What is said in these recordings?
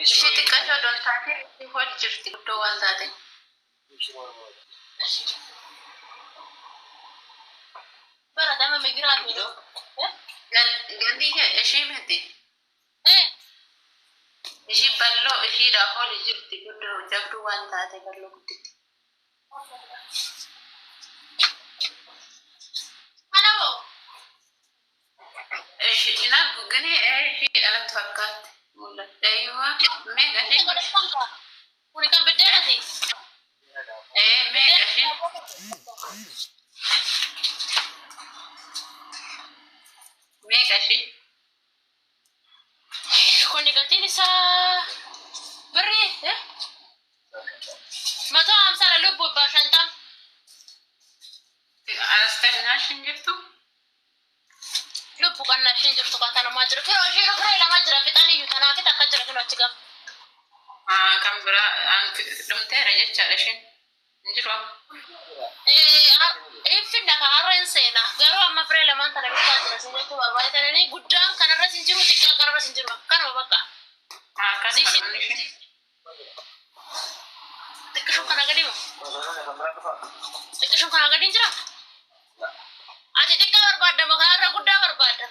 Ishee xiqqaashoo doon taatee hojii jirti guddoo waan taate. Baratama migiraa fi gandi ishee miti. Ishee bal'oo isheedhaaf hojii jirti guddoo jabduu waan taate bal'oo gudditti. Isheen guganii ishee dhalatti fakkaatti. Mul'ata yoo meeqa ishee kuni kan biddeeti. Meeqa ishee meeqa ishee kuni gatiin isaa birrii mata amsara lubbu baashanta astagnaashin jirtu. Lubbu kan nashin jirtu kata nama jiru kira ishee lukre lama jira fixanii yuutana kita akka jira kilo achi gam kan bira dhumteera jechaadha isheen jiru finna ka harreen seena garuu amma firee lamaan tana bitaa jira sinjeetu barbaadanii guddaan kanarra sin jiru xiqqaa kanarra sin jiru kanuma bakka xiqqishuun kana gadi moo xiqqishuun kana gadi jira ati xiqqaa barbaadda moo kanarra guddaa barbaadda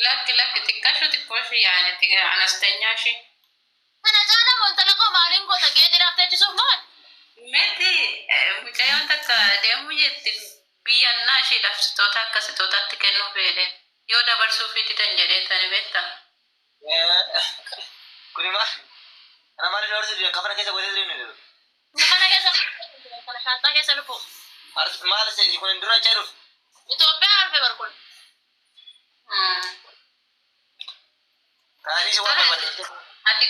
lakki xiqqaashuu xiqqooshii yaani anastanyaa ishee kana caala moontalaqoo maaliin goota geexi dhaafteechisuuf maal meti mucayyoon takka deemuu jetti biyyannaa ishee dhabsitoota akkasitootaatti kennuu fedheen yoo dabarsuu fi didan jedhee tani beekta. Kuni maal? Kana maaliin dabarsu kafana keessa godhee jiru? Kafana keessa kana shaantaa keessa lubbuu. Maal ishee kun dura jedhu? Itoophiyaa alfee barkun. Kaanii waan barbaadde. Ati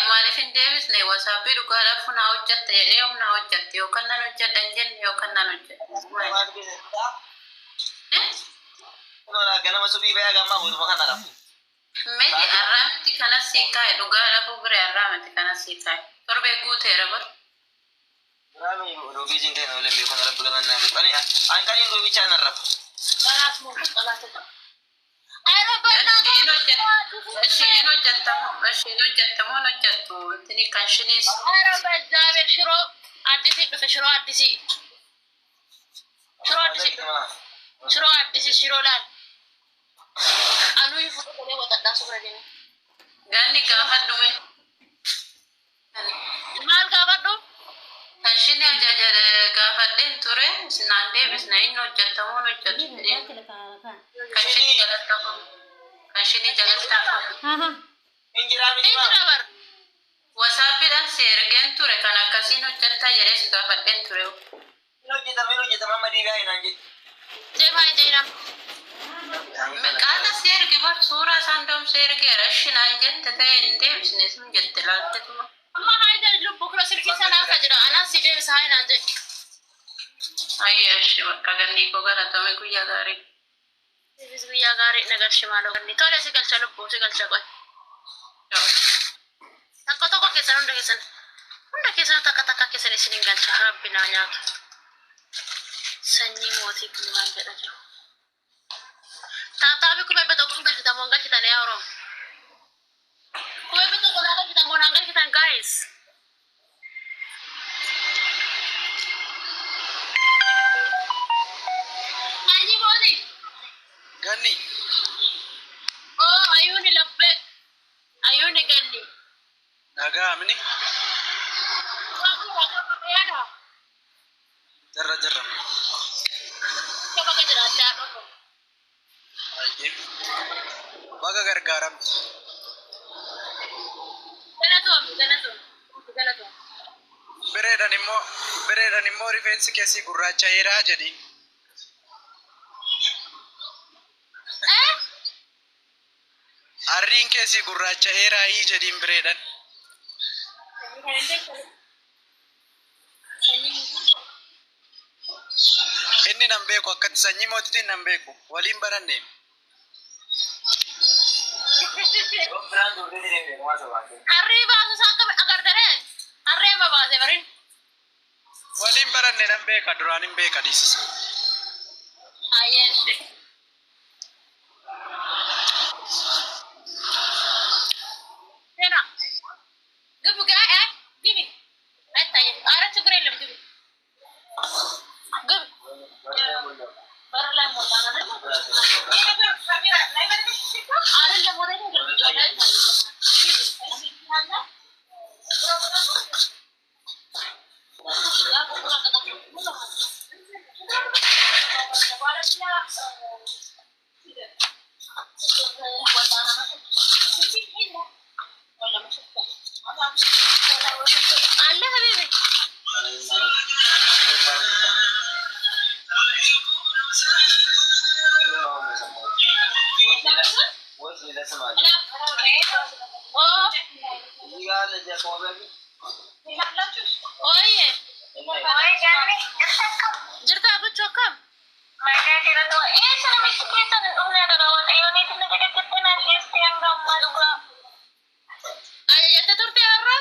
maaliif hin deebisne wasaabii dhugaadhaaf funaa hojjatte jedhee humnaa hojjatte yookaan nan hojjedhan jenne yookaan nan hojjedhe. Ganama subii bayaa gammaa guutuma kanadha. Meti arraamti kanas sii kaa'e dhugaadhaaf bire arraamti kanas sii kaa'e torbee guuteera bar. Rubii siin ta'e na waliin beekun rabbi galan naa beeku. Ani kan hin ruubichaa nan rafu. Kanaaf moo qalaatudha. Isheen hojjettamoo hojjettu intini kan shiniis. Zaabir shiroo addisii dhufe shiroo addisii. Shiroo addisii shiroo laal. Anuu hin fuudhee watadhaa suura deemu. Gaanni gaafadhume. Maal gaafadhu? Kan shini ajaja gaafadheen ture sinaan deebisna inni hojjettamoo hojjettu. Kan shini jalatafamu. Kan shini jalatafamu. Injira bar. Wasaapidhaan si ergeen ture kan akkasiin hojjettaa jedhee si gaafadheen ture. Hojjetama madiigaa hinaan jedhu. Jeefaa ijeenam. Qaata si erge bar suuraa isaan doomsa ergeera shinaan jette ta'e hin deebisne sun jette laaltetuma. Amma haayida lubbu kura silkii sanaa akka jira anaa si deebisa haayinaan jedhe. Ayyaashee bakka gandii koo galatame guyyaa gaarii. Ibis guyyaa gaarii nagarshi maaloo gandii tole si galcha lubbuu si galcha qoy. Tokko keessan hunda keessan takka keessan isiniin galcha rabbi naa nyaatu. Sanyii mootii kun maal jedha jiru. Taataabii kubee betoo kun galchitamoo galchitan yaa Oromoo. Kubee betoo kun galchitamoo naan galchitan guys. Ganni. Oh, ayuni labbek. Ayuni ganni. Naga amni. Jarra. Coba ke jerata dong. Ajib. Baga gargaram. Galatu. Beredan immo rifeensi keessi gurraachaa'eera jedhi. Arriin keessi gurraacha'eera jedhiin beredan. Inni nan beeku akkatti sanyii mootitiin nan beeku waliin baranne. Arrii baasu akka agartanii arrii amma baase barin. Waliin baranne nan beeka duraan hin beeka dhiisisa. Ayyeeshe. ግቡ ጋር ግቢ አይታየም። ኧረ ችግር የለም ግቢ ግቢ በር ላይ ሞታ ነው አይደለም ወደ አለ ሀቢቢ jirtaa gochoo akkam ajajjatte turte har'a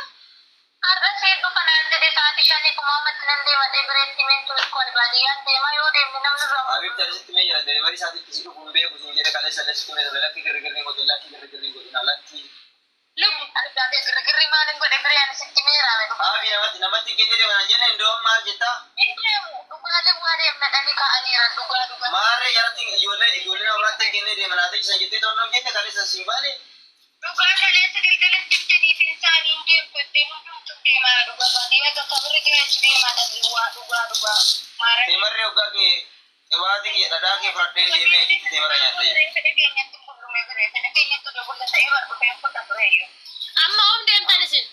amma om deemtan isin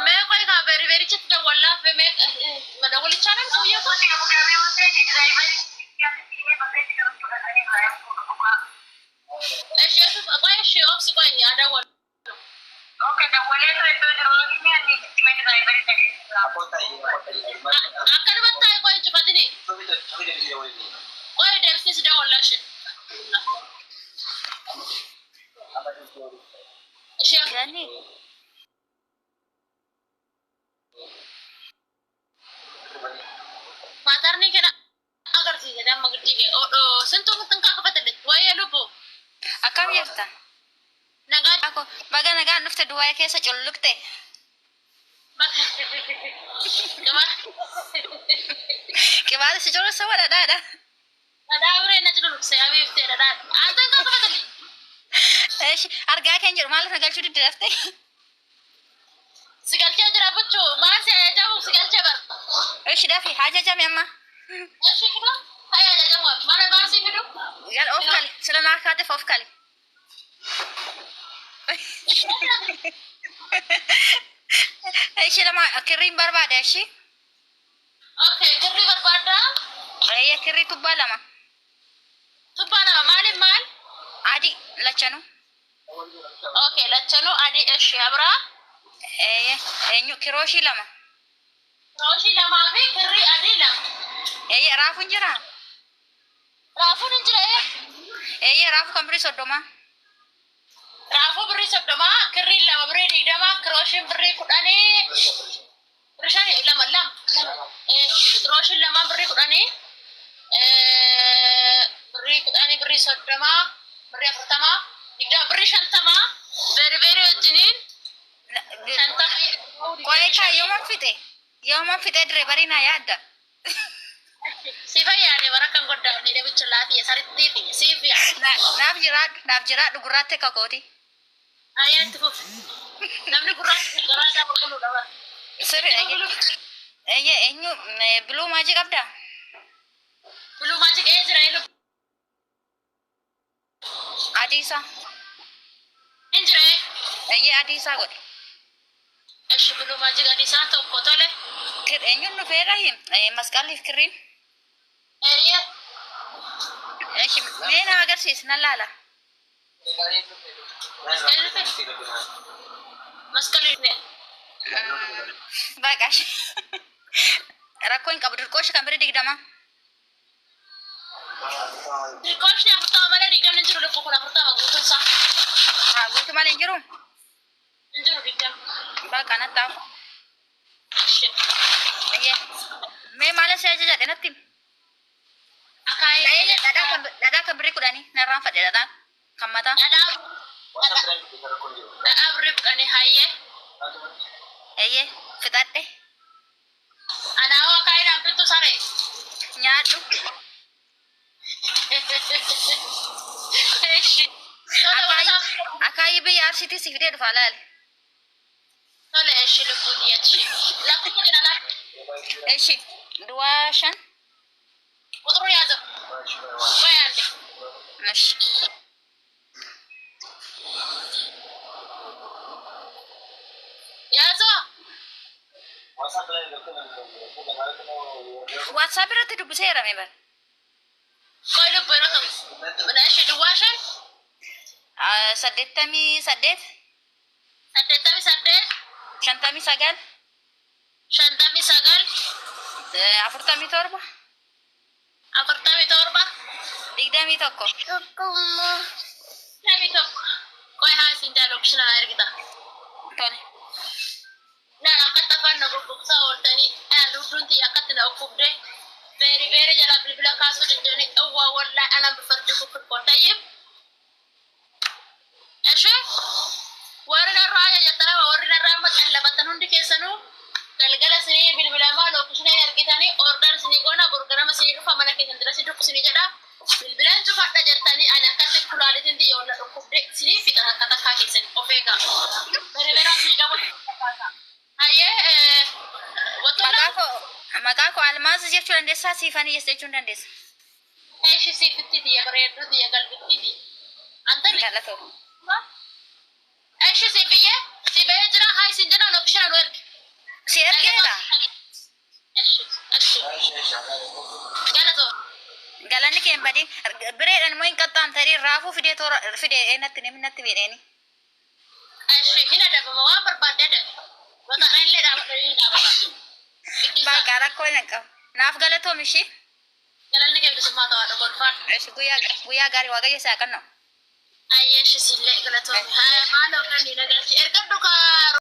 mee qoy kaa beeribeerichitti dawwallaaf madawwal ichaanan sooyya kun isheetu qoy ishee obsi qoy adawwal akkanumatti taa'e qoy cufatini qoy deebisnis dawwallaa ishee ishee matarni kena agarsiise damma giddige odo sintu mutanka kafatale waye lubu Akkam jirta? nagaa Ako baga nagaan dhufte duwwaa keessa culluqte. Qibaata si culluqsa wadadhaadha. dhadhaa biree na culluqse abiifte dhadhaa antan ka kafatale Eeshi argaa kan jiru maaliif nagalchuu diddirafte? sigalchee jira buchuu maarsi ajajamu sigalchee bar Eeshi dafi hajajame amma. eshi kudu haya ajajamu mana maarsi fidu Gal of kali sila naa kaateef of kali. Eeshi lama kirriin barbaada eeshi. okay kirri barbaada Eeyya kirrii tubbaa lama. tubbaa nama maaliif maal Adi lachanu. okay lachanu adi eshi abra Eeyya eenyu kirooshii lama. rooshi lamaa fi kirri adi lama Eeyya raafuun jira. raafuun hin jira Eeyya raafu kan birii soddoma. raafuu birrii soddoma kirri lama birrii digdama kirooshiin birrii kudhanii birrii lama kirooshiin lama birrii kudhanii birrii soddoma birrii afurtama digdama birrii shantama beeri wajjiniin Qolecha yooma fixe dire barina yaadda. si fayyade bara kan goddaafne deebicha laafiyya saritti fi siif Naaf jiraadhu gurraatte kakooti. ayyaatti fuuf namni gurraacha garaa isaa qulqulluu dhaba Sirri eenyu biluu maajii qabda? biluu maajii qe'ee jira elu Adiisa. hin jira Adiisa godhe. eshi biluu maajii gadiisaa tokko tole Eenyuun dhufeera masqalliif kirriin. eeyye Mee na agarsiis nan laala. masqalii Baqash. Rakkoon qabu dirqooshi kan bira digdama. Dirqamni afurtama malee digdamni jiru lubbuu kun afurtama guutuun isaa. Haa guutuu malee hin jiru. Hin jiru digdamni. Bakka natti hafu. Mee maala si ajaja dhenatti? Akaayee Dhadhaa kan birrii kudhanii narraan fadhe dhadhaan kan mataa. dhadhaa birrii kudhanii hayyee. Eeyyee fixadhe. Anaawoo akaayee dhaabbittu saree. Nyaadhu. Akaayii biyya Arsiitii si fidee dhufa laali. Tole eshi lubbuu dhiyeechi. Lafa kudina lafa. Eshi duwwaa 5. Quxuruu yaază. Băi, ande. Eshi. Yaază. WhatsApp irratti dubbiseera mee bara. Koi lubbuu yeroo ta'u. Buna eshi duwwaa 5. 88. 88. 59. 59. 47. 47. 21. Nami tokko. Koi haa isin jaalokshina na ergita. Tole. Naan akkatti afaan na gurgurtaa ooltanii dudduun xiyya akkatti na ukkubdee beeri jala bilbila kaasuu dandeenye dhawwaa wallaa anaan bifarjii kukkirkoon tayyib. Ishee warri narraa ajajatanii warri narraa maxxanlabatan hundi keessanuu galgala sinii bilbilamaa lookishinee argitanii ordar sinii goona gurgurama sinii dhufa mana keessan dira si dhufu sinii jedha bilbilaan cufadha jettanii ani akkatti kulaalitiin xiyya walla dhukkubde sinii fixan akka takkaa keessan of eegaa. Bereberaa sinii qabu. Hayyee maqaa koo Almaaz jechuu dandeessaa siifanii jechuun dandeessa. Eeshi siifitti xiyya bareedduu xiyya galbittiiti. Antani. Jaallatoo. Eeshi siifiyyee si ba'ee jira haa isin jedhan lookishina nu ergi. Si ergeera. Galatoo. Galanni kee hin badin bireedhaan immoo hin qaxxaamtanii raafuu fidee natti natti fidheeni. Eeshi hin adabama waan barbaadde adabe. Bakka illee dhaabbatanii dhaabata. Bakka rakkoo hin qabu. Naaf galatoomi ishee. Galanni kee bilisummaa ta'aa dha golfaan. Guyyaa gaarii waaqayyo isaa kannoo. Ayyeeshi sillee galatoomi. Maaloo kan ni nagalchi erga dhugaa.